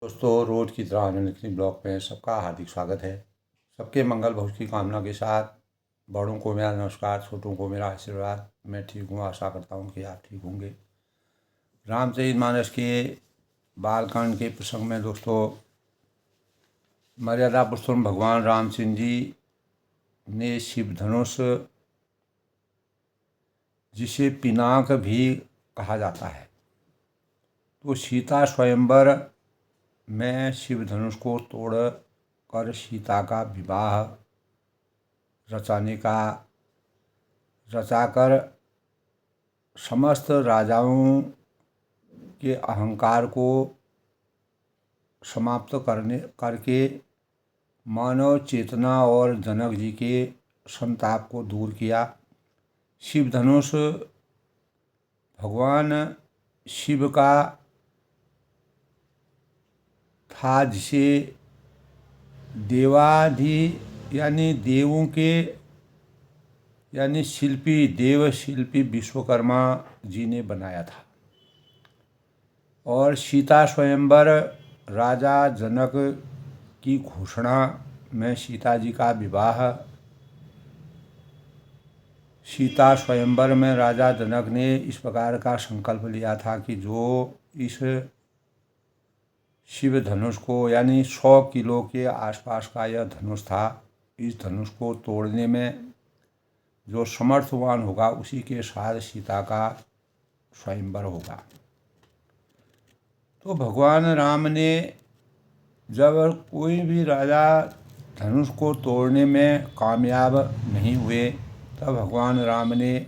दोस्तों, रोज की तरह निखिल ब्लॉग में सबका हार्दिक स्वागत है। सबके मंगल भविष्य की कामना के साथ बड़ों को मेरा नमस्कार, छोटों को मेरा आशीर्वाद। मैं ठीक हूँ, आशा करता हूँ कि आप ठीक होंगे। रामचरितमानस के बालकांड के प्रसंग में दोस्तों, मर्यादा पुरुषोत्तम भगवान रामचंद्र जी ने शिव धनुष, जिसे पिनाक भी कहा जाता है, तो सीता स्वयंवर में शिव धनुष को तोड़ कर सीता का विवाह रचाकर समस्त राजाओं के अहंकार को समाप्त करके मानव चेतना और जनक जी के संताप को दूर किया। शिव धनुष भगवान शिव का था, जिसे यानी देवों के देव शिल्पी विश्वकर्मा जी ने बनाया था। और सीता स्वयंवर राजा जनक की घोषणा में सीता जी का विवाह, सीता स्वयंवर में राजा जनक ने इस प्रकार का संकल्प लिया था कि जो इस शिव धनुष को, यानी 100 किलो के आसपास का यह धनुष था, इस धनुष को तोड़ने में जो समर्थवान होगा उसी के साथ सीता का स्वयंवर होगा। तो भगवान राम ने जब कोई भी राजा धनुष को तोड़ने में कामयाब नहीं हुए, तब भगवान राम ने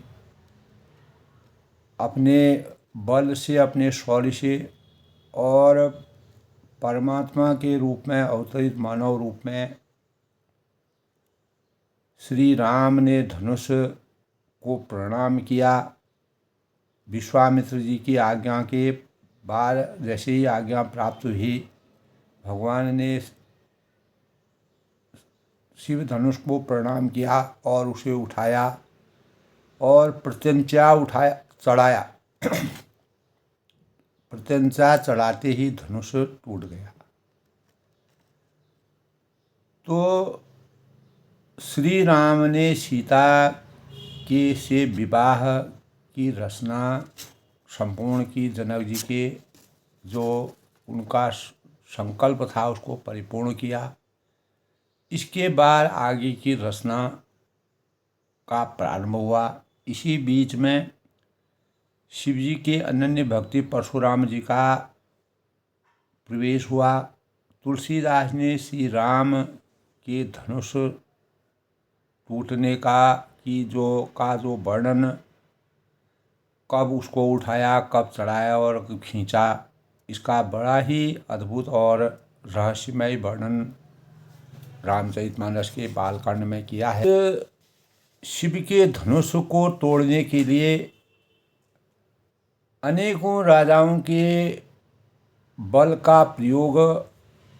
अपने बल से, अपने शौर्य से और परमात्मा के रूप में अवतरित मानव रूप में श्री राम ने धनुष को प्रणाम किया। विश्वामित्र जी की आज्ञा के बाद जैसे ही आज्ञा प्राप्त हुई, भगवान ने शिव धनुष को प्रणाम किया और उसे उठाया और चढ़ाया। प्रत्यंचा चढ़ाते ही धनुष टूट गया। तो श्री राम ने सीता के से विवाह की रचना संपूर्ण की। जनक जी के जो उनका संकल्प था उसको परिपूर्ण किया। इसके बाद आगे की रचना का प्रारंभ हुआ। इसी बीच में शिव जी के अनन्य भक्ति परशुराम जी का प्रवेश हुआ। तुलसीदास ने श्री राम के धनुष टूटने का जो वर्णन, कब उसको उठाया, कब चढ़ाया और खींचा, इसका बड़ा ही अद्भुत और रहस्यमय वर्णन रामचरितमानस के बालकांड में किया है। शिव के धनुष को तोड़ने के लिए अनेकों राजाओं के बल का प्रयोग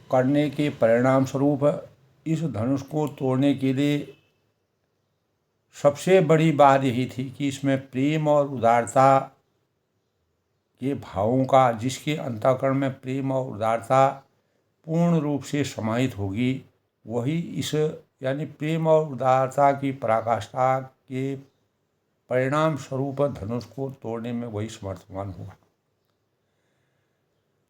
करने के परिणाम स्वरूप इस धनुष को तोड़ने के लिए सबसे बड़ी बात यही थी कि इसमें प्रेम और उदारता के भावों का, जिसके अंतःकरण में प्रेम और उदारता पूर्ण रूप से समाहित होगी, वही इस यानी प्रेम और उदारता की पराकाष्ठा के परिणाम स्वरूप धनुष को तोड़ने में वही समर्थवान हुआ।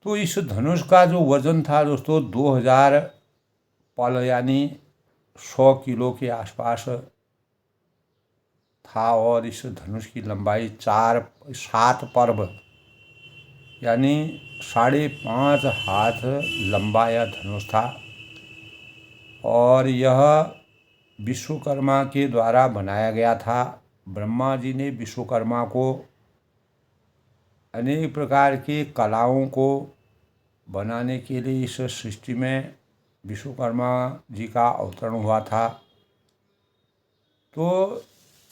तो इस धनुष का जो वजन था दोस्तों 2000 पल यानी 100 किलो के आसपास था। और इस धनुष की लंबाई 7 पर्व यानी 5.5 हाथ लंबा यह धनुष था। और यह विश्वकर्मा के द्वारा बनाया गया था। ब्रह्मा जी ने विश्वकर्मा को अनेक प्रकार की कलाओं को बनाने के लिए इस सृष्टि में विश्वकर्मा जी का अवतरण हुआ था। तो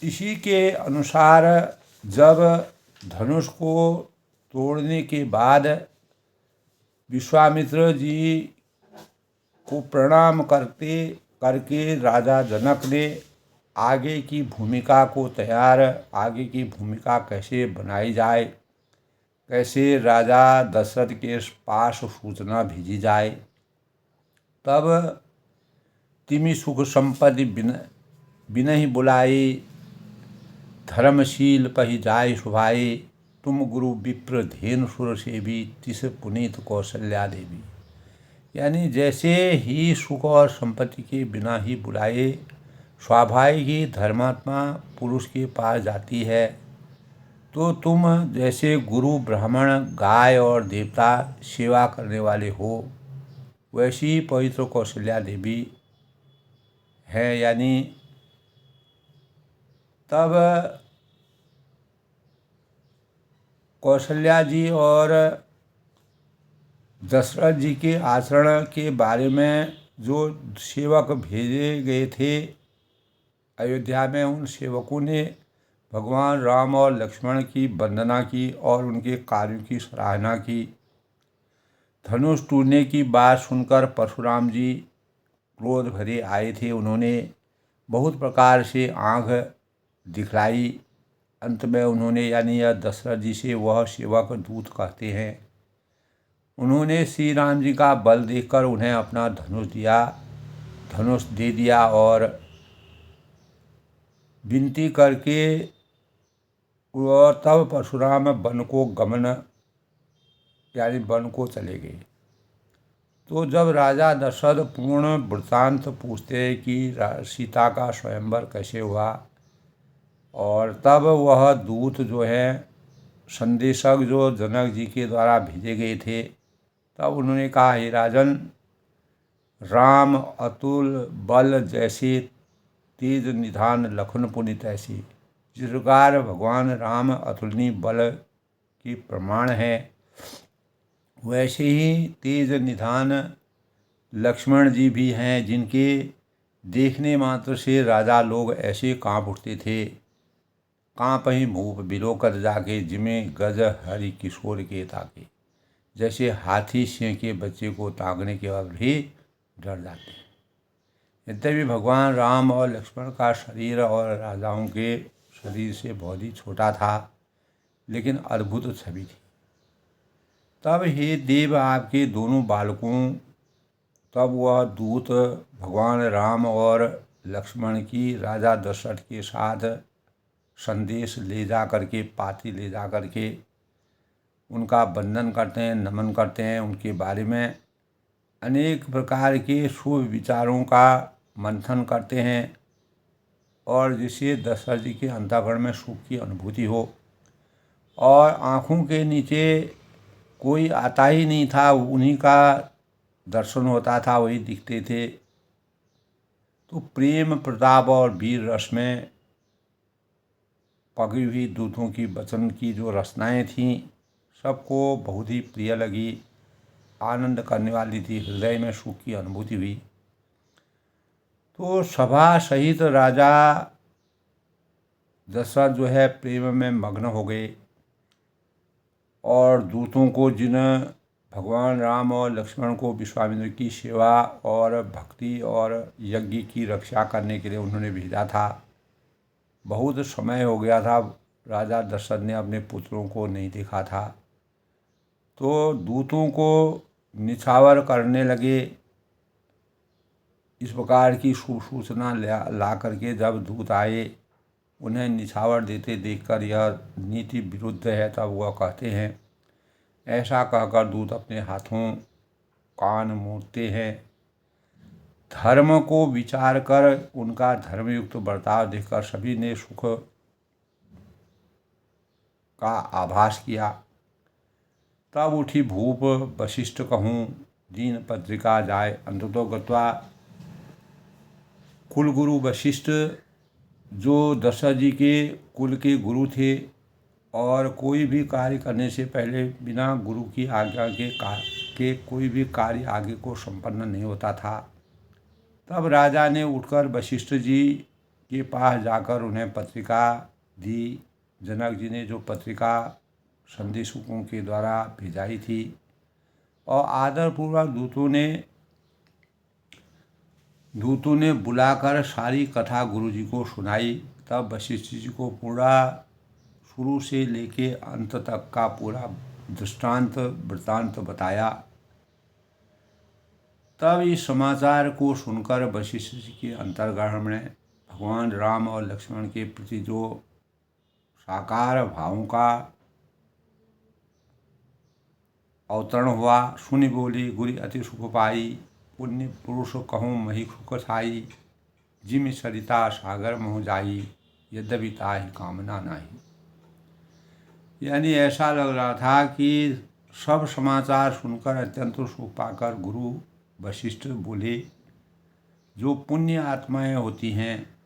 इसी के अनुसार जब धनुष को तोड़ने के बाद विश्वामित्र जी को प्रणाम करके राजा जनक ने आगे की भूमिका कैसे बनाई जाए, कैसे राजा दशरथ के पास सूचना भेजी जाए। तब तिमि सुख संपत्ति बिनहि बुलाई, धर्मशील पहि जाय सुभाई, तुम गुरु विप्र धेनु सुर सेवी, तिस पुनीत कौशल्या देवी। यानी जैसे ही सुख और संपत्ति के बिना ही बुलाए स्वाभाविक ही धर्मात्मा पुरुष के पास जाती है, तो तुम जैसे गुरु ब्राह्मण गाय और देवता सेवा करने वाले हो, वैसी पवित्र कौशल्या देवी है। यानी तब कौशल्या जी और दशरथ जी के आचरण के बारे में जो सेवक भेजे गए थे अयोध्या में, उन सेवकों ने भगवान राम और लक्ष्मण की वंदना की और उनके कार्यों की सराहना की। धनुष टूटने की बात सुनकर परशुराम जी क्रोध भरे आए थे। उन्होंने बहुत प्रकार से आँख दिखलाई। अंत में उन्होंने, यानी यह दशरथ जी से वह सेवक दूत कहते हैं, उन्होंने श्री राम जी का बल देखकर उन्हें अपना धनुष दे दिया और विनती करके और तब परशुराम वन को यानी वन को चले गए। तो जब राजा दशरथ पूर्ण वृत्तांत पूछते हैं कि सीता का स्वयंवर कैसे हुआ, और तब वह दूत जो है संदेशक जो जनक जी के द्वारा भेजे गए थे, तब उन्होंने कहा, हे राजन, राम अतुल बल जैसे तेज निधान लखन पुनित ऐसी। जिस प्रकार भगवान राम अतुलनीय बल की प्रमाण है, वैसे ही तेज निधान लक्ष्मण जी भी हैं, जिनके देखने मात्र से राजा लोग ऐसे काँप उठते थे। काँपहि भूप बिलोकत जाके, जिमें गज हरि किशोर के ताके। जैसे हाथी सिंह के बच्चे को ताकने के बाद भी डर जाते हैं। यद्यपि भगवान राम और लक्ष्मण का शरीर और राजाओं के शरीर से बहुत ही छोटा था, लेकिन अद्भुत छवि थी। तब हे देव आपके दोनों बालकों, तब वह दूत भगवान राम और लक्ष्मण की राजा दशरथ के साथ संदेश ले जा करके, पाती ले जा करके उनका वंदन करते हैं, नमन करते हैं, उनके बारे में अनेक प्रकार के शुभ विचारों का मंथन करते हैं, और जिससे दशरथ जी के अंतःकरण में सुख की अनुभूति हो। और आँखों के नीचे कोई आता ही नहीं था, उन्हीं का दर्शन होता था, वही दिखते थे। तो प्रेम प्रताप और वीर रस में पकी हुई दूतों की वचन की जो रचनाएं थीं, सबको बहुत ही प्रिय लगी, आनंद करने वाली थी, हृदय में सुख की अनुभूति हुई। तो सभा सहित राजा दशरथ जो है प्रेम में मग्न हो गए, और दूतों को, जिन भगवान राम और लक्ष्मण को विश्वामित्र की सेवा और भक्ति और यज्ञ की रक्षा करने के लिए उन्होंने भेजा था, बहुत समय हो गया था, राजा दशरथ ने अपने पुत्रों को नहीं देखा था। तो दूतों को निछावर करने लगे। इस प्रकार की शुभ सूचना ला करके जब दूत आए, उन्हें निछावर देते देखकर यह नीति विरुद्ध है, तब वह कहते हैं, ऐसा कहकर दूत अपने हाथों कान मूंदते हैं। धर्म को विचार कर उनका धर्मयुक्त बर्ताव देखकर सभी ने सुख का आभास किया। तब उठी भूप वशिष्ठ कहूँ, दीन पत्रिका जाय अंततो गत्वा। कुल गुरु वशिष्ठ जो दशरथ जी के कुल के गुरु थे, और कोई भी कार्य करने से पहले बिना गुरु की आज्ञा के कोई भी कार्य आगे को संपन्न नहीं होता था। तब राजा ने उठकर वशिष्ठ जी के पास जाकर उन्हें पत्रिका दी। जनक जी ने जो पत्रिका संदेशकों के द्वारा भेजाई थी, और आदरपूर्वक दूतों ने बुलाकर सारी कथा गुरु जी को सुनाई। तब वशिष्ठ जी को पूरा शुरू से लेके अंत तक का पूरा दृष्टांत वृत्तांत बताया। तब इस समाचार को सुनकर वशिष्ठ जी के अंतर्ग्रह में भगवान राम और लक्ष्मण के प्रति जो साकार भावों का अवतरण हुआ, सुनि बोली गुरु अति सुख पाई, पुण्य पुरुष कहूँ मही सुख छाई, जिम सरिता सागर मोह जाई, यद्यपि ताहि कामना नाही। यानी ऐसा लग रहा था कि सब समाचार सुनकर अत्यंत सुख पाकर गुरु वशिष्ठ बोले, जो पुण्य आत्माएं होती हैं,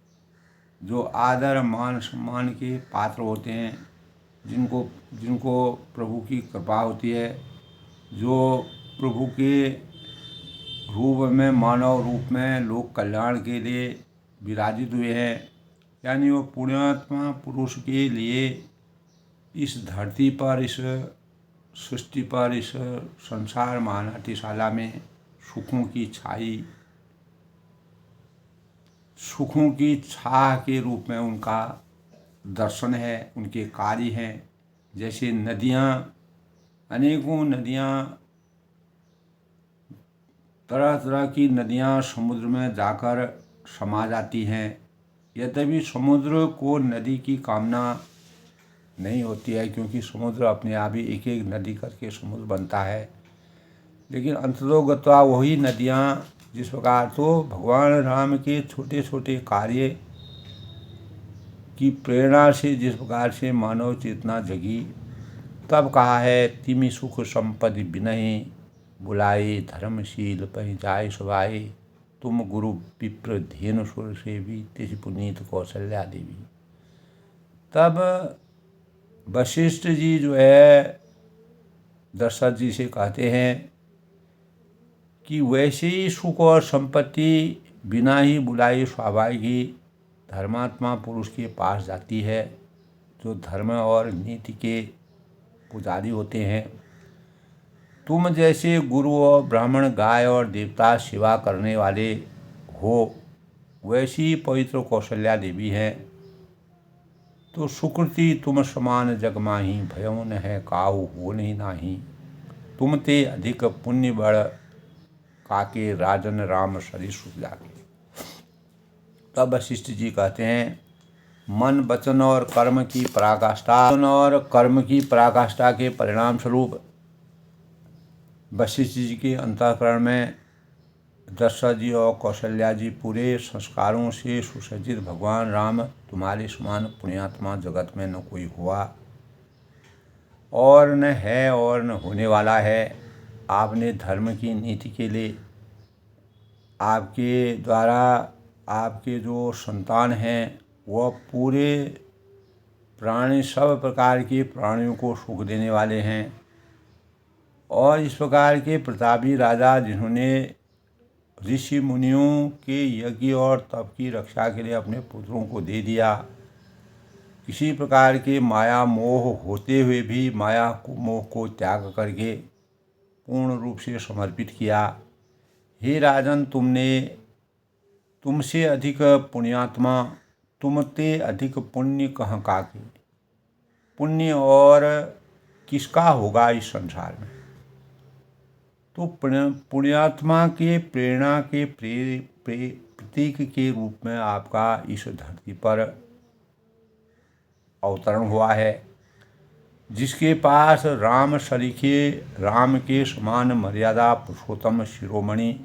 जो आदर मान सम्मान के पात्र होते हैं, जिनको जिनको प्रभु की कृपा होती है, जो प्रभु के रूप में मानव रूप में लोक कल्याण के लिए विराजित हुए हैं, यानी वो पुण्यात्मा पुरुष के लिए इस धरती पर, इस सृष्टि पर, इस संसार महानाट्यशाला में सुखों की छाह के रूप में उनका दर्शन है, उनके कार्य हैं। जैसे नदियाँ, अनेकों नदियाँ, तरह तरह की नदियाँ समुद्र में जाकर समा जाती हैं। यद्यपि समुद्र को नदी की कामना नहीं होती है, क्योंकि समुद्र अपने आप ही एक एक नदी करके समुद्र बनता है। लेकिन अंततोगत्वा वही नदियाँ जिस प्रकार तो भगवान राम के छोटे छोटे कार्य की प्रेरणा से जिस प्रकार से मानव चेतना जगी, तब कहा है तिमि सुख संपत्ति बिनहि, बुलाए धर्मशील पहि जाय सुभाए, तुम गुरु विप्र धेनु सुर सेवी, तिस पुनीत कौशल्या देवी। तब वशिष्ठ जी जो है दशरथ जी से कहते हैं कि वैसे ही सुख और संपत्ति बिना ही बुलाए स्वाभाविक ही धर्मात्मा पुरुष के पास जाती है, जो धर्म और नीति के पुजारी होते हैं। तुम जैसे गुरु और ब्राह्मण, गाय और देवता सेवा करने वाले हो, वैसी पवित्र कौशल्या देवी हैं। तो सुकृति तुम समान जग माही, भयो न है काहू हो नहीं नाही, तुम ते अधिक पुण्य बड़, काके राजन राम सरिस जाके। तब वशिष्ठ जी कहते हैं, मन वचन और कर्म की पराकाष्ठा के परिणाम स्वरूप वशिष्ठ जी के अंतःकरण में दशरथ जी और कौशल्या जी पूरे संस्कारों से सुसज्जित, भगवान राम तुम्हारे समान पुण्यात्मा जगत में न कोई हुआ और न है और न होने वाला है। आपने धर्म की नीति के लिए आपके द्वारा आपके जो संतान हैं वह पूरे प्राणी, सब प्रकार के प्राणियों को सुख देने वाले हैं। और इस प्रकार के प्रतापी राजा जिन्होंने ऋषि मुनियों के यज्ञ और तप की रक्षा के लिए अपने पुत्रों को दे दिया, किसी प्रकार के माया मोह होते हुए भी माया मोह को त्याग करके पूर्ण रूप से समर्पित किया। हे राजन, तुमसे अधिक पुण्यात्मा, तुमते अधिक पुण्य कहाँ काके, पुण्य और किसका होगा इस संसार में। तो पुण्यात्मा के प्रेरणा के प्रतीक के रूप में आपका इस धरती पर अवतरण हुआ है, जिसके पास राम सरीखे, राम के समान मर्यादा पुरुषोत्तम शिरोमणि,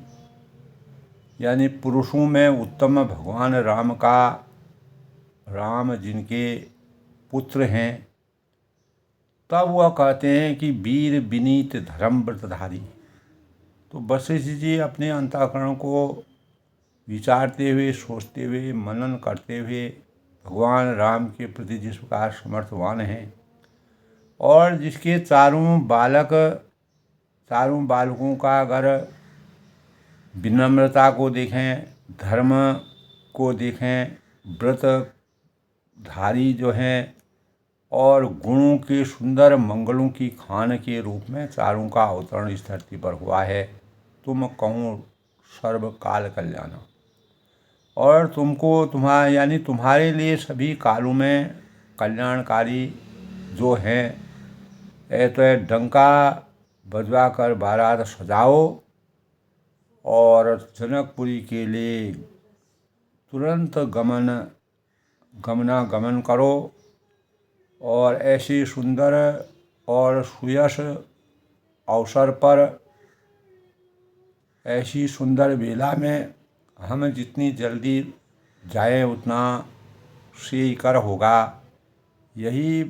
यानी पुरुषों में उत्तम भगवान राम जिनके पुत्र हैं, तब वह कहते हैं कि वीर विनीत धर्म व्रतधारी। तो वशिष्ठ जी अपने अंतःकरण को विचारते हुए, सोचते हुए, मनन करते हुए भगवान राम के प्रति जिस प्रकार समर्थवान हैं और जिसके चारों बालकों का अगर विनम्रता को देखें, धर्म को देखें, व्रतधारी जो हैं और गुणों के सुंदर मंगलों की खान के रूप में चारों का अवतरण इस धरती पर हुआ है। तुम कहूँ सर्वकाल कल्याण, और तुम्हारे लिए सभी कालों में कल्याणकारी जो हैं तो डंका बजवा कर बारात सजाओ और जनकपुरी के लिए तुरंत गमनागमन करो और ऐसी सुंदर और सुयश अवसर पर ऐसी सुंदर बेला में हम जितनी जल्दी जाएं उतना श्रेयकर होगा। यही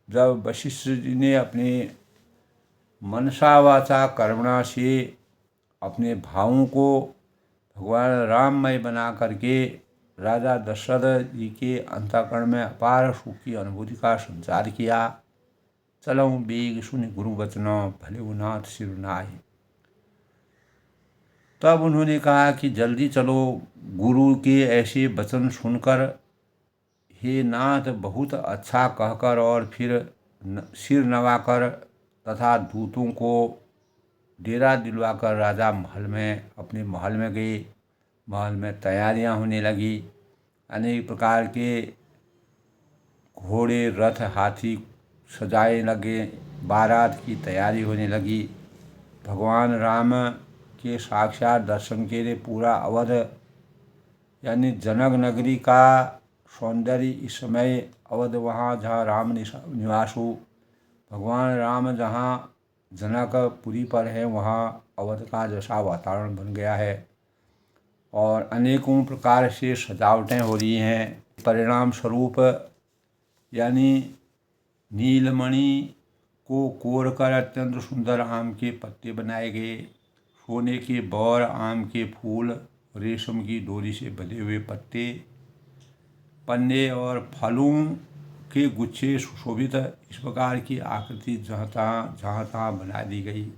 जब वशिष्ठ जी ने अपने मनसा वाचा कर्मणा से अपने भावों को भगवान राममय बना करके राजा दशरथ जी के अंतःकरण में अपार सुख की अनुभूति का संचार किया। चलऊँ बेग सुनि गुरु वचनों भले नाथ सिर नाहि। तब उन्होंने कहा कि जल्दी चलो, गुरु के ऐसे वचन सुनकर हे नाथ बहुत अच्छा कहकर और फिर सिर नवाकर तथा दूतों को डेरा दिलवाकर राजा अपने महल में गए। महल में तैयारियां होने लगी, अनेक प्रकार के घोड़े रथ हाथी सजाए लगे, बारात की तैयारी होने लगी। भगवान राम के साक्षात दर्शन के लिए पूरा अवध यानी जनक नगरी का सौंदर्य इस समय अवध, वहाँ जहाँ राम निवास हो, भगवान राम जहाँ जनकपुरी पर है वहाँ अवध का जैसा वातावरण बन गया है और अनेकों प्रकार से सजावटें हो रही हैं। परिणाम स्वरूप यानी नीलमणि को कोर कर अत्यंत सुंदर आम के पत्ते बनाए गए, सोने के बौर, आम के फूल, रेशम की डोरी से बंधे हुए पत्ते, पन्ने और फलों के गुच्छे सुशोभित इस प्रकार की आकृति जहाँ तहाँ बना दी गई।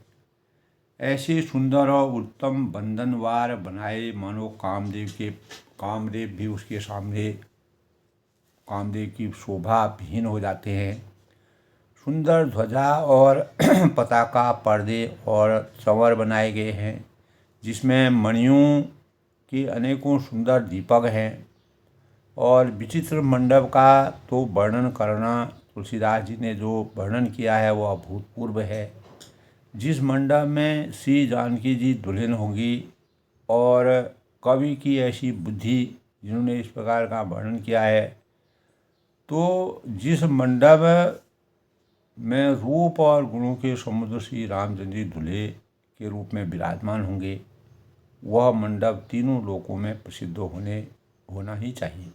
ऐसे सुंदर और उत्तम बंधनवार बनाए मानो कामदेव भी उसके सामने कामदेव की शोभा विहीन हो जाते हैं। सुंदर ध्वजा और पताका, पर्दे और चंवर बनाए गए हैं जिसमें मणियों के अनेकों सुंदर दीपक हैं और विचित्र मंडप का तो वर्णन करना, तुलसीदास जी ने जो वर्णन किया है वो अभूतपूर्व है। जिस मंडप में श्री जानकी जी दुल्हन होंगी और कवि की ऐसी बुद्धि जिन्होंने इस प्रकार का वर्णन किया है, तो जिस मंडप में रूप और गुणों के समुद्र श्री रामचंद्र जी दूल्हे के रूप में विराजमान होंगे, वह मंडप तीनों लोकों में प्रसिद्ध होना ही चाहिए।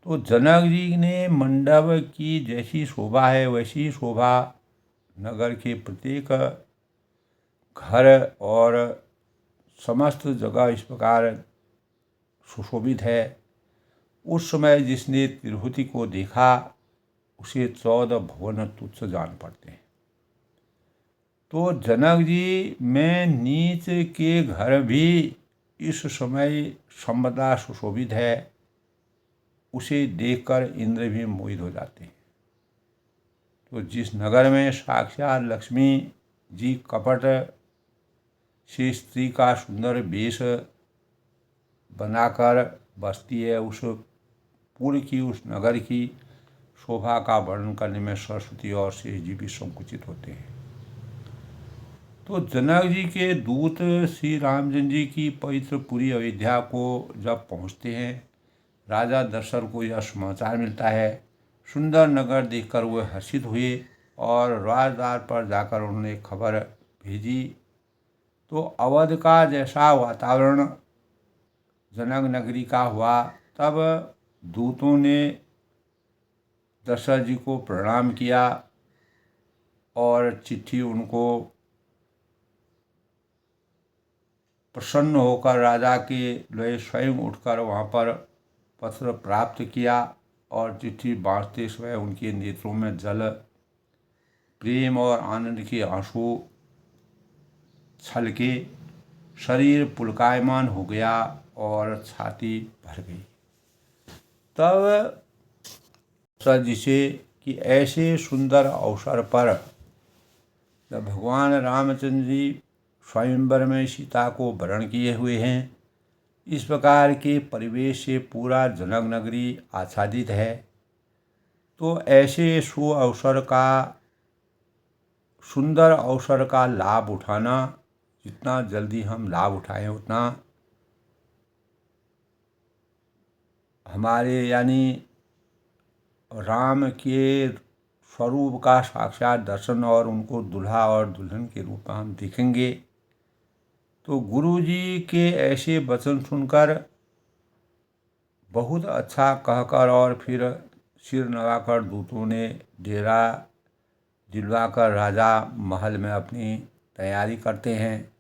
तो जनक जी ने मंडप की जैसी शोभा है वैसी शोभा नगर के प्रत्येक घर और समस्त जगह इस प्रकार सुशोभित है। उस समय जिसने तिरुपति को देखा उसे 14 भुवन तुच्छ जान पड़ते हैं। तो जनक जी में नीच के घर भी इस समय संपदा सुशोभित है, उसे देखकर इंद्र भी मोहित हो जाते हैं। तो जिस नगर में साक्षात लक्ष्मी जी कपट से स्त्री का सुंदर वेश बनाकर बसती है, उस पुर की, उस नगर की शोभा का वर्णन करने में सरस्वती और शेष जी भी संकुचित होते हैं। तो जनक जी के दूत श्री रामचंद्र जी की पवित्र पुरी अयोध्या को जब पहुँचते हैं, राजा दशरथ को यह समाचार मिलता है। सुंदर नगर देखकर वे हर्षित हुए और राजद्वार पर जाकर उन्होंने खबर भेजी। तो अवध का जैसा वातावरण जनक नगरी का हुआ, तब दूतों ने दशरथ जी को प्रणाम किया और चिट्ठी उनको प्रसन्न होकर राजा के लिए स्वयं उठकर वहाँ पर पत्र प्राप्त किया और चिट्ठी बाँचते समय उनके नेत्रों में जल, प्रेम और आनंद के आंसू छलके, शरीर पुलकायमान हो गया और छाती भर गई। तब जिसे कि ऐसे सुंदर अवसर पर जब भगवान रामचंद्र जी स्वयंवर में सीता को वरण किए हुए हैं, इस प्रकार के परिवेश से पूरा जनक नगरी आच्छादित है, तो ऐसे शुभ अवसर का सुंदर अवसर का लाभ उठाना, जितना जल्दी हम लाभ उठाएं उतना हमारे यानी राम के स्वरूप का साक्षात दर्शन और उनको दूल्हा और दुल्हन के रूप में हम देखेंगे। तो गुरु जी के ऐसे वचन सुनकर बहुत अच्छा कहकर और फिर सिर नवाकर दूतों ने डेरा दिलवाकर राजा महल में अपनी तैयारी करते हैं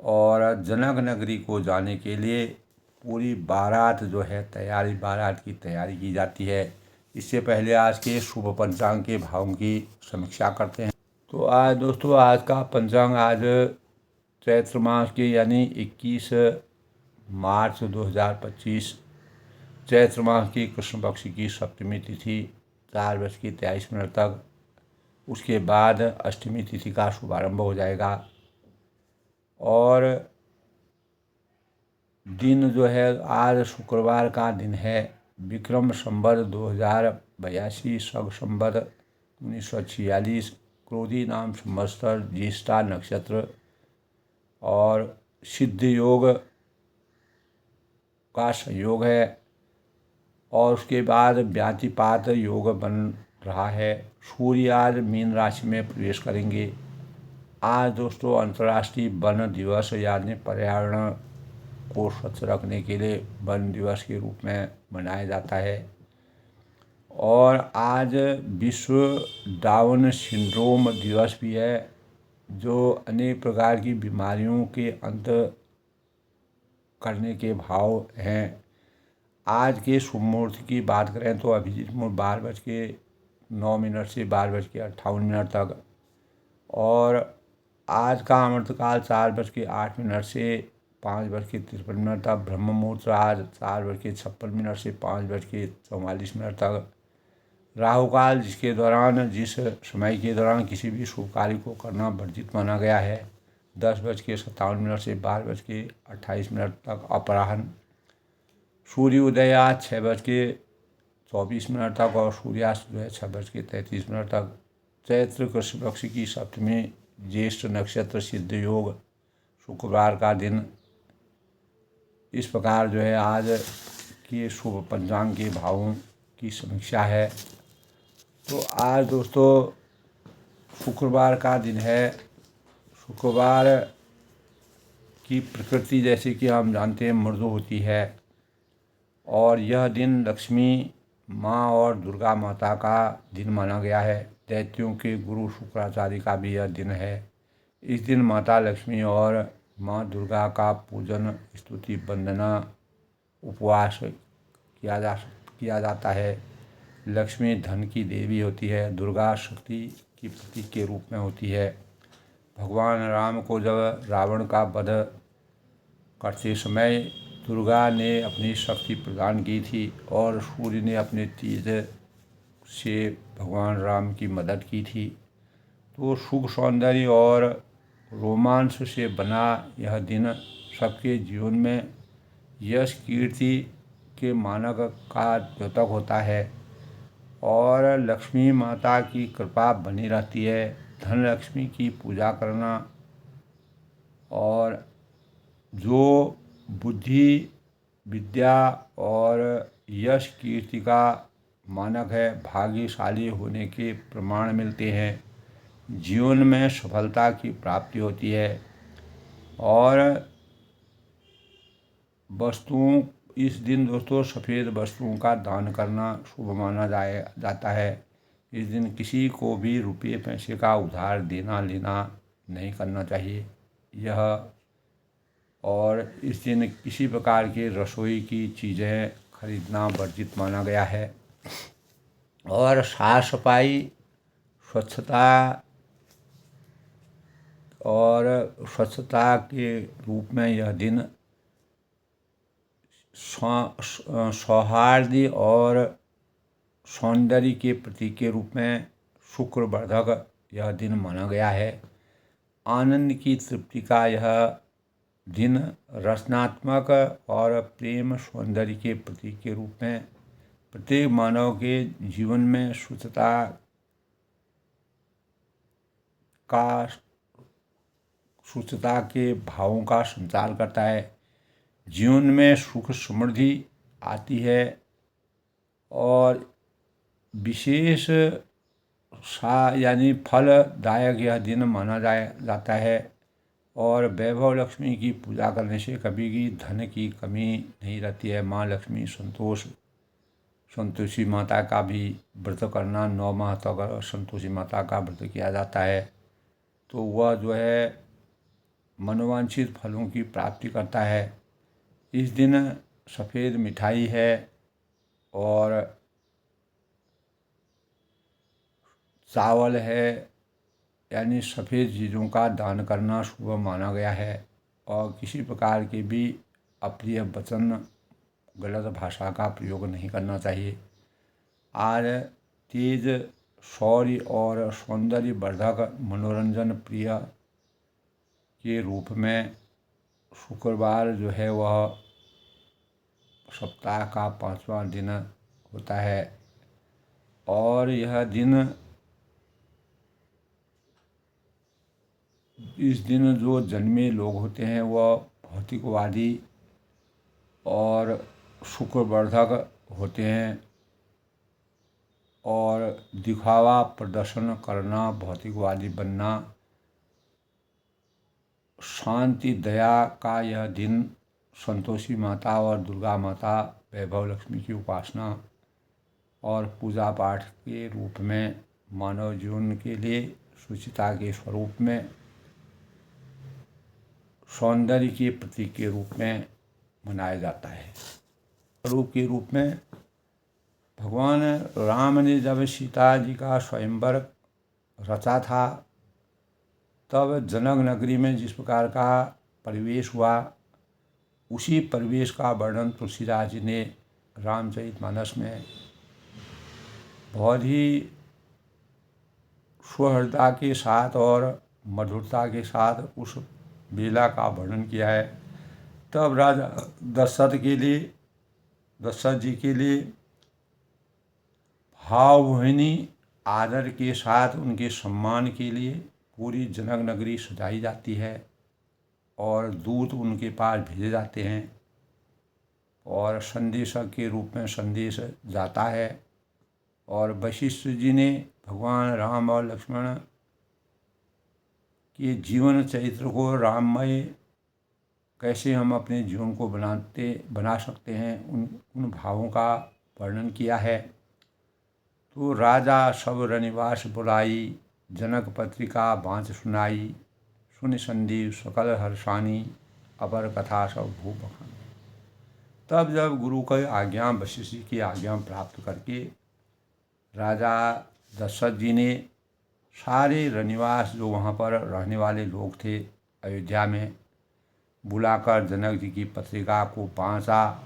और जनक नगरी को जाने के लिए पूरी बारात जो है बारात की तैयारी की जाती है। इससे पहले आज के शुभ पंचांग के भावों की समीक्षा करते हैं। तो आज दोस्तों, आज का पंचांग आज चैत्र मास के यानी 21 मार्च 2025 चैत्र मास की कृष्ण पक्ष की सप्तमी तिथि 4:23 तक, उसके बाद अष्टमी तिथि का शुभारंभ हो जाएगा और दिन जो है आज शुक्रवार का दिन है। विक्रम संवत 2082 शक संवत 1946 क्रोधी नाम संवत्सर ज्येष्ठा नक्षत्र और सिद्ध योग का संयोग है और उसके बाद व्यातिपात योग बन रहा है। सूर्य आज मीन राशि में प्रवेश करेंगे। आज दोस्तों अंतर्राष्ट्रीय वन दिवस यानी पर्यावरण को स्वच्छ रखने के लिए वन दिवस के रूप में मनाया जाता है और आज विश्व डाउन सिंड्रोम दिवस भी है, जो अनेक प्रकार की बीमारियों के अंत करने के भाव हैं। आज के शुभ मुहूर्त की बात करें तो अभिजीत मुहूर्त 12:09 से 12:58 तक और आज का अमृतकाल 4:08 से 5:53 तक। ब्रह्म मुहूर्त आज 4:56 से 5:44 तक। राहु काल जिस समय के दौरान किसी भी शुभ कार्य को करना वर्जित माना गया है 10:57 से 12:28 तक अपराह्न। सूर्योदय आज 6:24 तक और सूर्यास्त जो है 6:33 तक। चैत्र कृष्ण पक्ष की सप्तमी ज्येष्ठ नक्षत्र सिद्ध योग शुक्रवार का दिन। इस प्रकार जो है आज के शुभ पंचांग के भावों की समीक्षा है। तो आज दोस्तों शुक्रवार का दिन है। शुक्रवार की प्रकृति जैसे कि हम जानते हैं मृदु होती है और यह दिन लक्ष्मी माँ और दुर्गा माता का दिन माना गया है। दैत्यों के गुरु शुक्राचार्य का भी यह दिन है। इस दिन माता लक्ष्मी और माँ दुर्गा का पूजन, स्तुति, वंदना, उपवास किया जाता है। लक्ष्मी धन की देवी होती है, दुर्गा शक्ति की प्रतीक के रूप में होती है। भगवान राम को जब रावण का वध करते समय दुर्गा ने अपनी शक्ति प्रदान की थी और सूर्य ने अपने तेज से भगवान राम की मदद की थी। तो सुख, सौंदर्य और रोमांस से बना यह दिन सबके जीवन में यश, कीर्ति के मानक का द्योतक होता है और लक्ष्मी माता की कृपा बनी रहती है। धन लक्ष्मी की पूजा करना और जो बुद्धि, विद्या और यश, कीर्ति का मानक है, भाग्यशाली होने के प्रमाण मिलते हैं। जीवन में सफलता की प्राप्ति होती है और वस्तुओं इस दिन दोस्तों सफ़ेद वस्तुओं का दान करना शुभ माना जाता है। इस दिन किसी को भी रुपये पैसे का उधार देना लेना नहीं करना चाहिए। और इस दिन किसी प्रकार के रसोई की चीज़ें खरीदना वर्जित माना गया है और साफ सफाई, स्वच्छता के रूप में यह दिन सौहार्द और सौंदर्य के प्रतीक के रूप में शुक्रवर्धक यह दिन माना गया है। आनंद की तृप्ति का यह दिन रचनात्मक और प्रेम, सौंदर्य के प्रतीक के रूप में प्रत्येक मानव के जीवन में शुद्धता का सुचिता के भावों का संचार करता है। जीवन में सुख समृद्धि आती है और विशेष यानी फलदायक यह दिन माना जाता है। और वैभव लक्ष्मी की पूजा करने से कभी भी धन की कमी नहीं रहती है। माँ लक्ष्मी संतोषी माता का भी व्रत करना, 9 माह तक संतोषी माता का व्रत किया जाता है, तो वह जो है मनोवांछित फलों की प्राप्ति करता है। इस दिन सफ़ेद मिठाई है और चावल है, यानी सफ़ेद चीज़ों का दान करना शुभ माना गया है। और किसी प्रकार के भी अप्रिय वचन, गलत भाषा का प्रयोग नहीं करना चाहिए। आज तेज शौर्य और सौंदर्य वर्धक मनोरंजन प्रिय के रूप में शुक्रवार जो है वह सप्ताह का 5वां दिन होता है। और इस दिन जो जन्मे लोग होते हैं वह भौतिकवादी और शुक्रवर्धक होते हैं। और दिखावा प्रदर्शन करना, भौतिकवादी बनना, शांति दया का यह दिन संतोषी माता और दुर्गा माता, वैभव लक्ष्मी की उपासना और पूजा पाठ के रूप में मानव जीवन के लिए सुचिता के स्वरूप में, सौंदर्य के प्रतीक के रूप में मनाया जाता है। स्वरूप के रूप में भगवान राम ने जब सीता जी का स्वयंवर रचा था, तब जनक नगरी में जिस प्रकार का परिवेश हुआ, उसी परिवेश का वर्णन तुलसीदास जी ने रामचरितमानस में बहुत ही सुहृदता के साथ और मधुरता के साथ उस बेला का वर्णन किया है। तब राजा दशरथ जी के लिए भावभीनी आदर के साथ उनके सम्मान के लिए पूरी जनक नगरी सजाई जाती है और दूत उनके पास भेजे जाते हैं और संदेशक के रूप में संदेश जाता है। और वशिष्ठ जी ने भगवान राम और लक्ष्मण के जीवन चरित्र को, राममय कैसे हम अपने जीवन को बना सकते हैं, उन भावों का वर्णन किया है। तो राजा सब रनिवास बुलाई, जनक पत्रिका बाँच सुनाई, सुन संदीप सकल हर्षानी, अपर कथा सब भूप बखानी। तब जब गुरु की आज्ञा, वशिष्ठ जी की आज्ञा प्राप्त करके राजा दशरथ जी ने सारे रनिवास जो वहाँ पर रहने वाले लोग थे अयोध्या में, बुलाकर जनक जी की पत्रिका को बाँचा,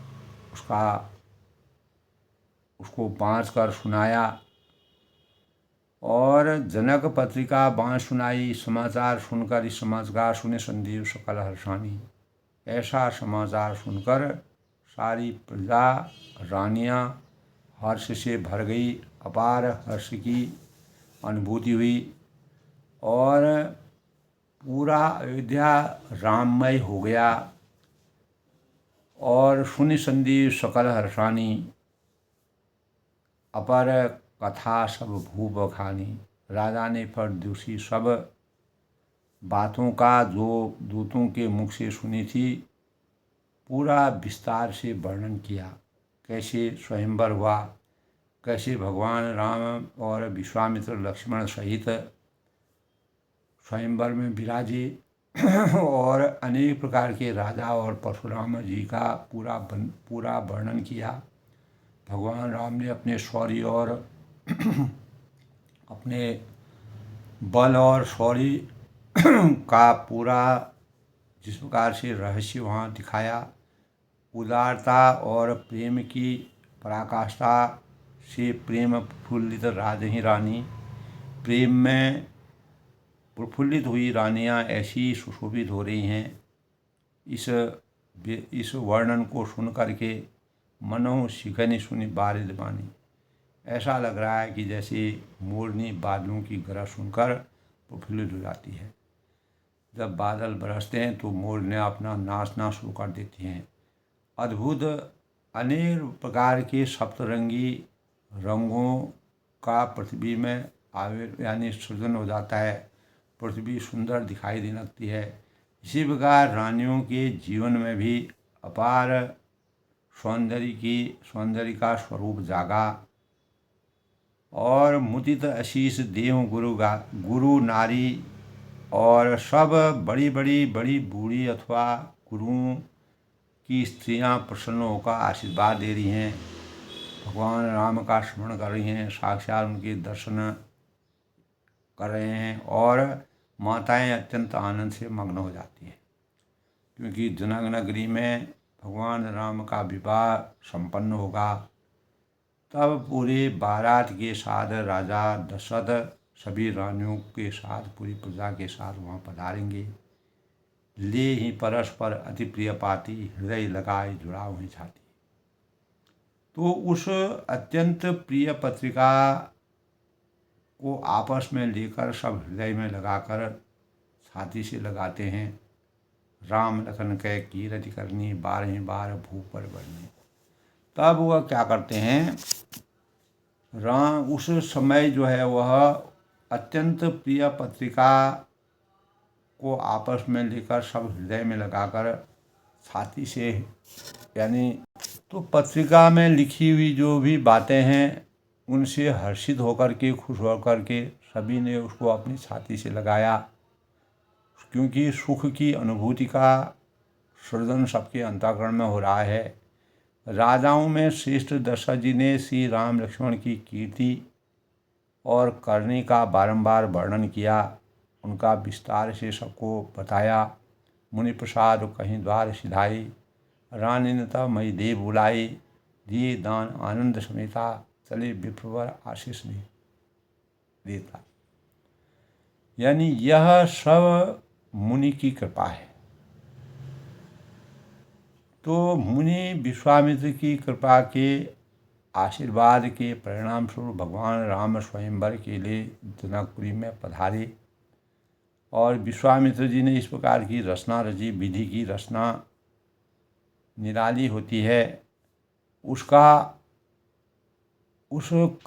उसको बाँच कर सुनाया। और जनक पत्रिका बाँच सुनाई, समाचार सुनकर, इस समाचार सुने संदीप सकल हर्षानी, ऐसा समाचार सुनकर सारी प्रजा, रानियां हर्ष से भर गई, अपार हर्ष की अनुभूति हुई और पूरा अयोध्या राममय हो गया। और सुनि संदीप सकल हर्षानी, अपर कथा सब भूप बखानी। राजा ने फिर दूसरी सब बातों का जो दूतों के मुख से सुनी थी पूरा विस्तार से वर्णन किया। कैसे स्वयंवर हुआ, कैसे भगवान राम और विश्वामित्र लक्ष्मण सहित स्वयंवर में विराजे और अनेक प्रकार के राजा और परशुराम जी का पूरा वर्णन किया। भगवान राम ने अपने शौर्य और अपने बल और शौर्य का पूरा जिस प्रकार से रहस्य वहाँ दिखाया, उदारता और प्रेम की पराकाष्ठा से प्रेम प्रफुल्लित रानी, प्रेम में प्रफुल्लित हुई रानियां ऐसी सुशोभित हो रही हैं। इस वर्णन को सुन करके मनो शिखनी सुनी बारिद बानी, ऐसा लग रहा है कि जैसे मोरनी बादलों की गरज सुनकर प्रफुल्लित हो जाती है। जब बादल बरसते हैं तो मोरनियाँ अपना नाचना शुरू कर देती हैं। अद्भुत अनेक प्रकार के सप्तरंगी रंगों का पृथ्वी में यानी सृजन हो जाता है। पृथ्वी सुंदर दिखाई देने लगती है। इसी प्रकार रानियों के जीवन में भी अपार सौंदर्य का स्वरूप जागा और मुदित आशीष देव गुरु नारी और सब बड़ी बूढ़ी अथवा गुरुओं की स्त्रियां प्रसन्न होकर आशीर्वाद दे रही हैं, भगवान राम का स्मरण कर रही हैं, साक्षात उनके दर्शन कर रहे हैं और माताएं अत्यंत आनंद से मग्न हो जाती हैं, क्योंकि जनक नगरी में भगवान राम का विवाह संपन्न होगा। तब पूरे बारात के साथ राजा दशरथ सभी रानियों के साथ पूरी प्रजा के साथ वहाँ पधारेंगे। ले ही परस्पर अति प्रिय पाती, हृदय लगाए जुड़ा हुई छाती। तो उस अत्यंत प्रिय पत्रिका को आपस में लेकर सब हृदय में लगाकर छाती से लगाते हैं। राम लखन कह कीरति करनी, 12 बार भूप पर बढ़नी। तब वह क्या करते हैं, राम उस समय जो है वह अत्यंत प्रिय पत्रिका को आपस में लेकर सब हृदय में लगाकर छाती से यानी तो पत्रिका में लिखी हुई जो भी बातें हैं उनसे हर्षित होकर के खुश होकर के सभी ने उसको अपनी छाती से लगाया, क्योंकि सुख की अनुभूति का सृजन सबके अंतःकरण में हो रहा है। राजाओं में श्रेष्ठ दशरथ जी ने श्री राम लक्ष्मण की कीर्ति और करनी का बारंबार वर्णन किया, उनका विस्तार से सबको बताया। मुनि प्रसाद कहीं द्वार सिधाई, रानी ने तब मई देव बुलाई, दिए दान आनंद समेता, चले विप्रवर आशीष देता। यानी यह सब मुनि की कृपा है। तो मुनि विश्वामित्र की कृपा के आशीर्वाद के परिणाम स्वरूप भगवान राम स्वयंवर के लिए जनकपुरी में पधारे और विश्वामित्र जी ने इस प्रकार की रचना रची। विधि की रचना निराली होती है, उस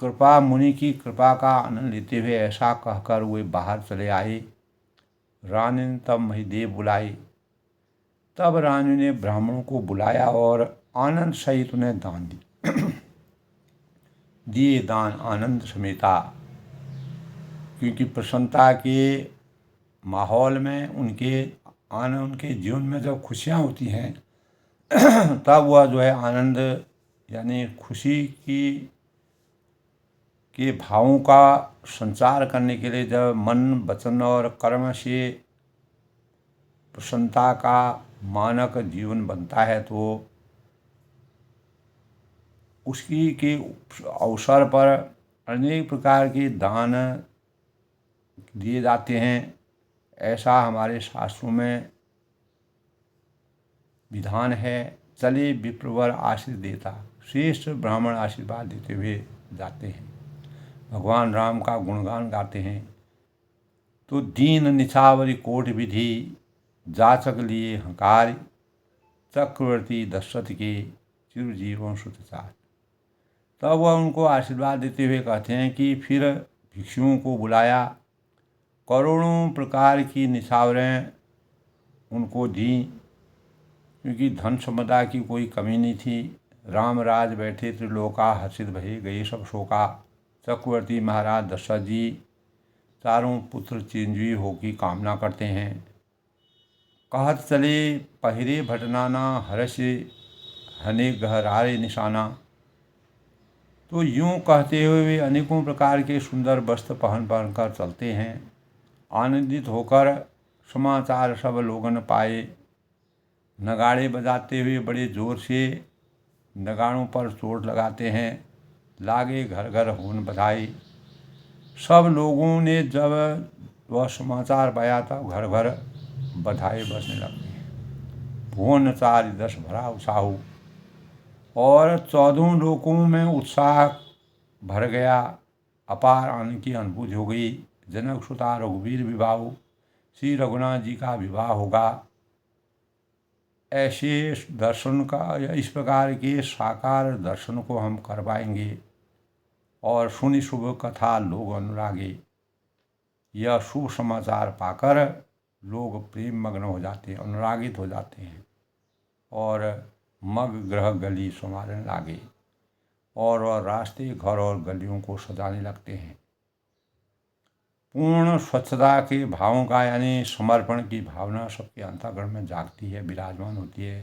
कृपा मुनि की कृपा का आनंद लेते हुए ऐसा कहकर वे बाहर चले आए। रानी ने तब महिदेव बुलाई। तब रानी ने ब्राह्मणों को बुलाया और आनंद सहित उन्हें दान दी दिए दान आनंद समेता, क्योंकि प्रसन्नता के माहौल में उनके जीवन में जब खुशियाँ होती हैं तब वह जो है आनंद यानी खुशी के भावों का संचार करने के लिए जब मन वचन और कर्म से प्रसन्नता का मानक जीवन बनता है तो उसकी के अवसर पर अनेक प्रकार के दान दिए जाते हैं। ऐसा हमारे शास्त्रों में विधान है। चले विप्रवर आशीष देता, श्रेष्ठ ब्राह्मण आशीर्वाद देते हुए जाते हैं, भगवान राम का गुणगान गाते हैं। तो दीन निछावरी कोट विधि, जाचक लिए हंकार, चक्रवर्ती दशरथ के चिरजीवन सुतचार। तब वह उनको आशीर्वाद देते हुए कहते हैं कि फिर भिक्षुओं को बुलाया, करोड़ों प्रकार की निछावरें उनको दी, क्योंकि धन संपदा की कोई कमी नहीं थी। रामराज बैठे त्रिलोका, हर्षित भये गए सब शोका। चक्रवर्ती महाराज दशरथ जी चारों पुत्र चिरंजीवी हो की कामना करते हैं। कहत चले पहिरे भटनाना, हर्ष हने गहरारे निशाना। तो यूं कहते हुए वे अनेकों प्रकार के सुंदर वस्त्र पहन कर चलते हैं। आनंदित होकर समाचार सब लोगन पाए। नगाड़े बजाते हुए बड़े जोर से नगाड़ों पर चोट लगाते हैं। लागे घर घर होन बधाई। सब लोगों ने जब वह समाचार पाया तब घर घर बधाई बजने लगती हैं। भुवन चार दस भरा उत्साह, और 14 लोकों में उत्साह भर गया। अपार आनंद की अनुभूति हो गई। जनक सुता रघुवीर विवाह, श्री रघुनाथ जी का विवाह होगा। ऐसे दर्शन का या इस प्रकार के साकार दर्शन को हम कर पाएंगे और सुनी शुभ कथा लोग अनुरागे। यह शुभ समाचार पाकर लोग प्रेम मग्न हो जाते हैं, अनुरागित हो जाते हैं और मग ग्रह गली संवारने लागे और वह रास्ते घर और गलियों को सजाने लगते हैं। पूर्ण स्वच्छता के भावों का यानी समर्पण की भावना सबके अंतःकरण में जागती है, विराजमान होती है।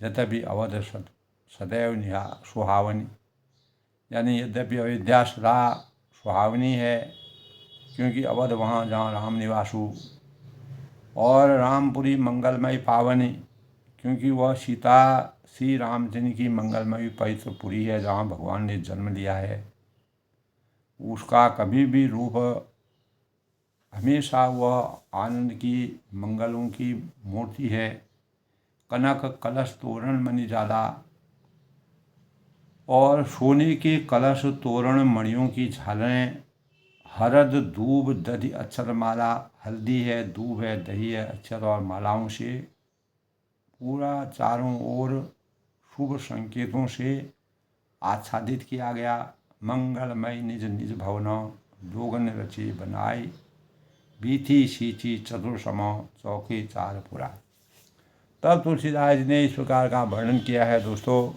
यद्यपि अवध सदैव सुहावनी, यानी यद्यपि अयोध्या सदा सुहावनी है, क्योंकि अवध वहाँ जहाँ राम निवासु, और रामपुरी मंगलमयी पावनी, क्योंकि वह सीता श्री रामचंद्र की मंगलमयी पवित्र पुरी है जहाँ भगवान ने जन्म लिया है। उसका कभी भी रूप हमेशा वह आनंद की मंगलों की मूर्ति है। कनक कलश तोरण मणिजाला, और सोने के कलश तोरण मणियों की झालरें, हरद दूब दधि अक्षर माला, हल्दी है, दूब है, दही है, अक्षर और मालाओं से पूरा चारों ओर शुभ संकेतों से आच्छादित किया गया। मंगलमय निज निज भवन, जोगन रचे बनाए, बीथी सींची चतुर्सम, चौके चार पुरा। तब तुलसीदास जी ने इस प्रकार का वर्णन किया है दोस्तों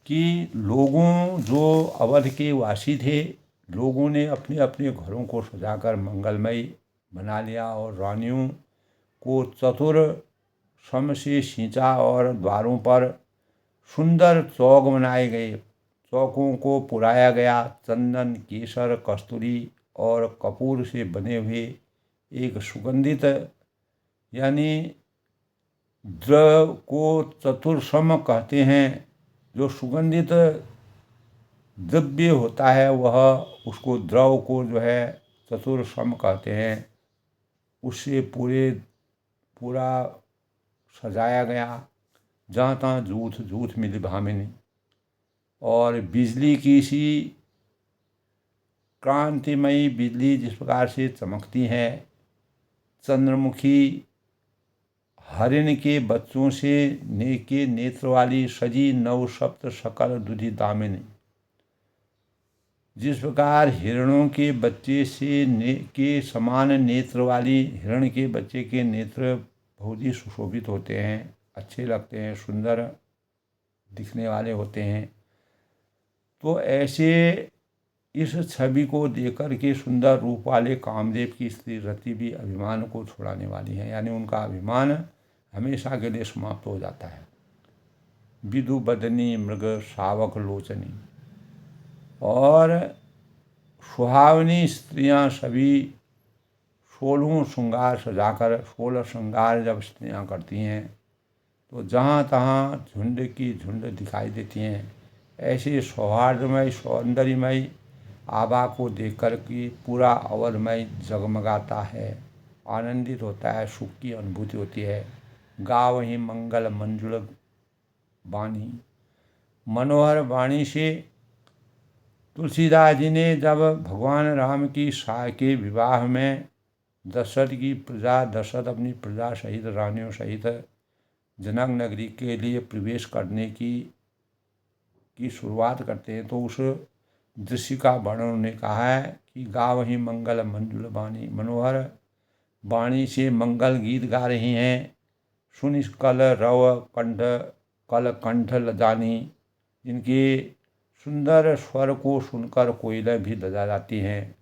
कि लोगों जो अवध के वासी थे, लोगों ने अपने अपने घरों को सजाकर मंगलमय बना लिया और रानियों को चतुर सम से सींचा और द्वारों पर सुंदर चौक बनाए गए। चौकों को पुराया गया। चंदन, केसर, कस्तूरी और कपूर से बने हुए एक सुगंधित यानी द्रव को चतुर्सम कहते हैं। जो सुगंधित द्रव्य होता है वह उसको द्रव को जो है चतुर्सम कहते हैं। उससे पूरा सजाया गया। जहाँ तहाँ जूथ जूथ मिली भामिनी, और बिजली की सी क्रांतिमयी बिजली जिस प्रकार से चमकती है, चंद्रमुखी हरिण के बच्चों से नेके नेत्र वाली सजी नव सप्त सकल दुधि दामिनी, जिस प्रकार हिरणों के बच्चे से के समान नेत्र वाली हिरण के बच्चे के नेत्र बहुत ही सुशोभित होते हैं, अच्छे लगते हैं, सुंदर दिखने वाले होते हैं। तो ऐसे इस छवि को देखकर के सुंदर रूप वाले कामदेव की स्त्री रति भी अभिमान को छुड़ाने वाली है, यानी उनका अभिमान हमेशा के लिए समाप्त हो जाता है। विदु बदनी मृग शावक लोचनी, और सुहावनी स्त्रियां सभी 16 श्रृंगार सजाकर 16 श्रृंगार जब स्त्रियां करती हैं तो जहाँ तहाँ झुंड की झुंड दिखाई देती हैं। ऐसे सौहार्दमय सौंदर्यमय आभा को देखकर कि पूरा अवधमय जगमगाता है, आनंदित होता है, सुख की अनुभूति होती है। गावहीं मंगल मंजुल वाणी, मनोहर वाणी से तुलसीदास जी ने जब भगवान राम की के विवाह में दशरथ अपनी प्रजा सहित रानियों सहित जनक नगरी के लिए प्रवेश करने की शुरुआत करते हैं, तो उस दृश्य का वर्णन उन्होंने कहा है कि गावहीं मंगल मंजुल वाणी, मनोहर वाणी से मंगल गीत गा रही हैं। सुन कल रव कंठ लजानी, इनके सुंदर स्वर को सुनकर कोयलें भी लजा जाती हैं।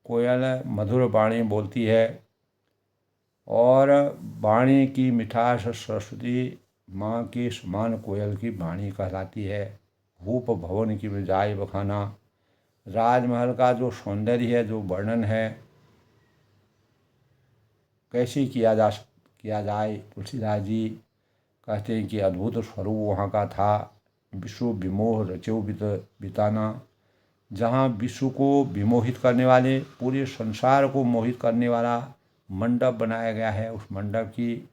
कोयल मधुर वाणी बोलती है और वाणी की मिठास सरस्वती माँ के समान कोयल की वाणी कहलाती है। भूप भवन की बजाय बखाना, राजमहल का जो सौंदर्य है, जो वर्णन है, कैसे किया जाए। तुलसीदास जी कहते हैं कि अद्भुत स्वरूप वहाँ का था। विश्व विमोह रचो बिताना, जहाँ विश्व को विमोहित करने वाले, पूरे संसार को मोहित करने वाला मंडप बनाया गया है। उस मंडप की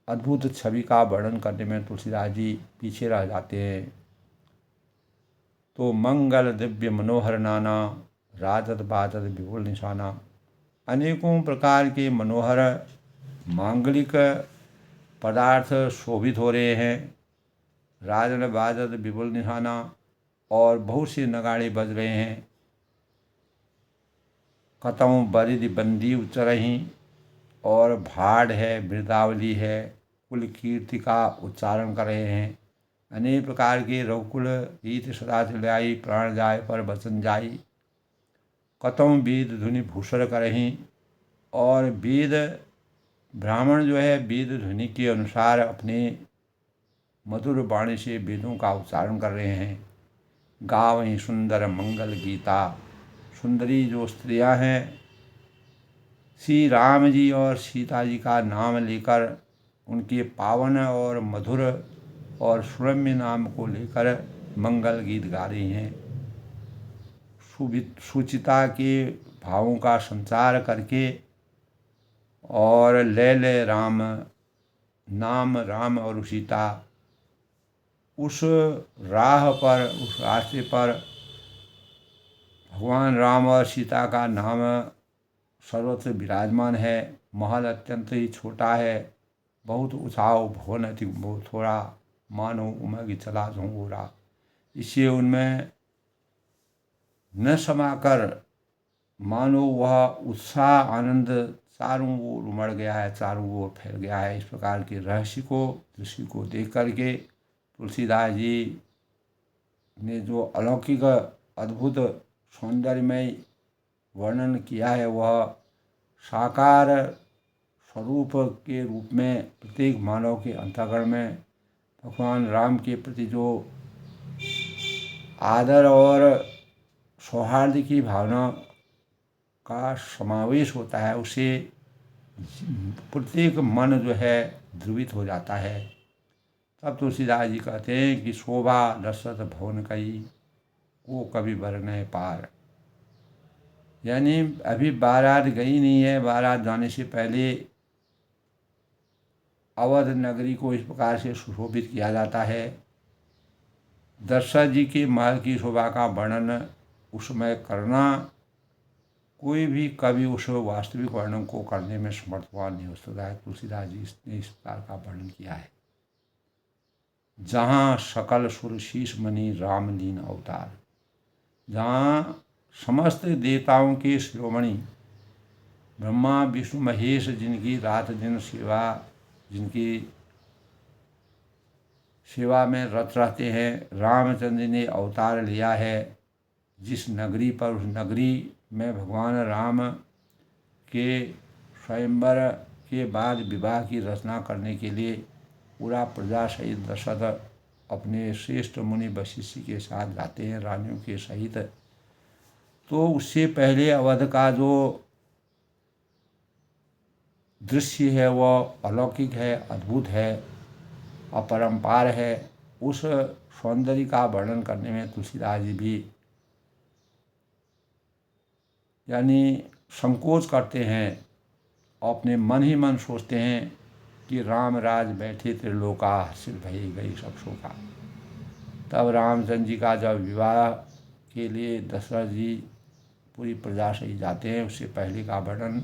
अद्भुत छवि का वर्णन करने में तुलसीदास जी पीछे रह जाते हैं। तो मंगल दिव्य मनोहर नाना, राजत बाजत विपुल निशाना। अनेकों प्रकार के मनोहर मांगलिक पदार्थ शोभित हो रहे हैं। राजत बाजत विपुल निशाना, और बहुत से नगाड़े बज रहे हैं। कतौ बरिद बंदी उच्चरही, और भाड़ है, वृंदावली है, कुल कीर्ति का उच्चारण कर रहे हैं। अनेक प्रकार के रघुकुल रीत सदा चलाई, प्राण जाय पर वचन जाई। कतौ वेद धुनि भूषण करही, और वेद ब्राह्मण जो है वेद ध्वनि के अनुसार अपने मधुर वाणी से वेदों का उच्चारण कर रहे हैं। गावहीं सुंदर मंगल गीता, सुंदरी जो स्त्रियां हैं श्री राम जी और सीता जी का नाम लेकर, उनके पावन और मधुर और सुरम्य नाम को लेकर मंगल गीत गा रही हैं। सुचिता के भावों का संचार करके, और ले ले राम नाम राम और सीता, उस राह पर, उस रास्ते पर भगवान राम और सीता का नाम सर्वत्र विराजमान है। महल अत्यंत ही छोटा है, बहुत उछाव भवन अति थोड़ा, मानो उमग चला झोंगोरा। इससे उनमें न समाकर मानो वह उत्साह आनंद चारों ओर उमड़ गया है, चारों ओर फैल गया है। इस प्रकार के रहस्य को, दृश्य को देख करके तुलसीदास जी ने जो अलौकिक अद्भुत सौंदर्यमय वर्णन किया है, वह साकार स्वरूप के रूप में प्रत्येक मानव के अंतःकरण में भगवान राम के प्रति जो आदर और सौहार्द की भावना का समावेश होता है, उसे प्रत्येक मन जो है ध्रुवित हो जाता है। तब तुलसीदास जी कहते हैं कि शोभा दशरथ भवन कई, वो कभी बरने पार। यानी अभी बारात गई नहीं है, बारात जाने से पहले अवध नगरी को इस प्रकार से सुशोभित किया जाता है। दशरथ जी के महल की शोभा का वर्णन उस समय करना, कोई भी कवि उस वास्तविक वर्णन को करने में समर्थवान नहीं हो सकता है। तुलसीदास जी ने इस प्रकार का वर्णन किया है। जहाँ सकल सुर शीश मणि रामलीन अवतार, जहाँ समस्त देवताओं के शिरोमणि ब्रह्मा विष्णु महेश, जिनकी रात दिन सेवा, जिनकी सेवा में रत रहते हैं, रामचंद्र ने अवतार लिया है। जिस नगरी पर, उस नगरी में भगवान राम के स्वयंवर के बाद विवाह की रचना करने के लिए पूरा प्रजा सहित दशरथ अपने श्रेष्ठ मुनि वशिष्ठ के साथ जाते हैं, रानियों के सहित। तो उससे पहले अवध का जो दृश्य है वह अलौकिक है, अद्भुत है, अपरंपार है। उस सौंदर्य का वर्णन करने में तुलसीदास जी भी यानी संकोच करते हैं, अपने मन ही मन सोचते हैं कि राम राज बैठे त्रिलोका, हर्षित भई गई सब शोका। तब रामचंद्र जी का जब विवाह के लिए दशरथ जी पूरी प्रजा से ही जाते हैं, उससे पहले का वर्णन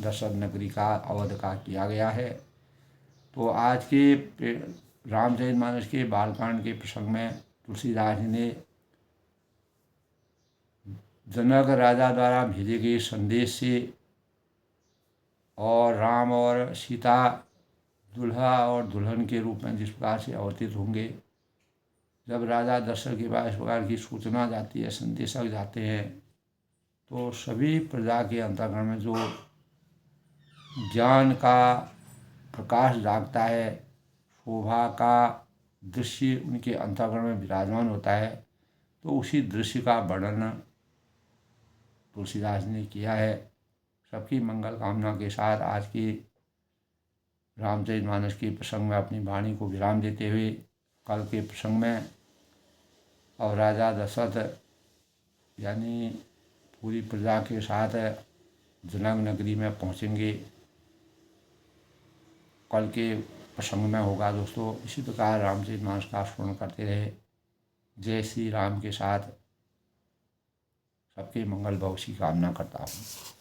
दशरथ नगरी का, अवध का किया गया है। तो आज के रामचरितमानस के बालकांड के प्रसंग में तुलसीदास जी ने जनक राजा द्वारा भेजे गए संदेश से, और राम और सीता दुल्हा और दुल्हन के रूप में जिस प्रकार से अवतीर्ण होंगे, जब राजा दशरथ के पास इस प्रकार की सूचना जाती है, संदेशक जाते हैं, तो सभी प्रजा के अंतःकरण में जो ज्ञान का प्रकाश जागता है, शोभा का दृश्य उनके अंतःकरण में विराजमान होता है। तो उसी दृश्य का वर्णन तुलसीदास ने किया है। सबकी मंगल कामना के साथ आज की रामचरितमानस के प्रसंग में अपनी वाणी को विराम देते हुए, कल के प्रसंग में और राजा दशरथ यानी पूरी प्रजा के साथ जनक नगरी में पहुँचेंगे, कल के प्रसंग में होगा। दोस्तों, इसी प्रकार रामचरितमानस का स्मरण करते रहे। जय श्री राम के साथ सबके मंगल भविष्य की कामना करता हूँ।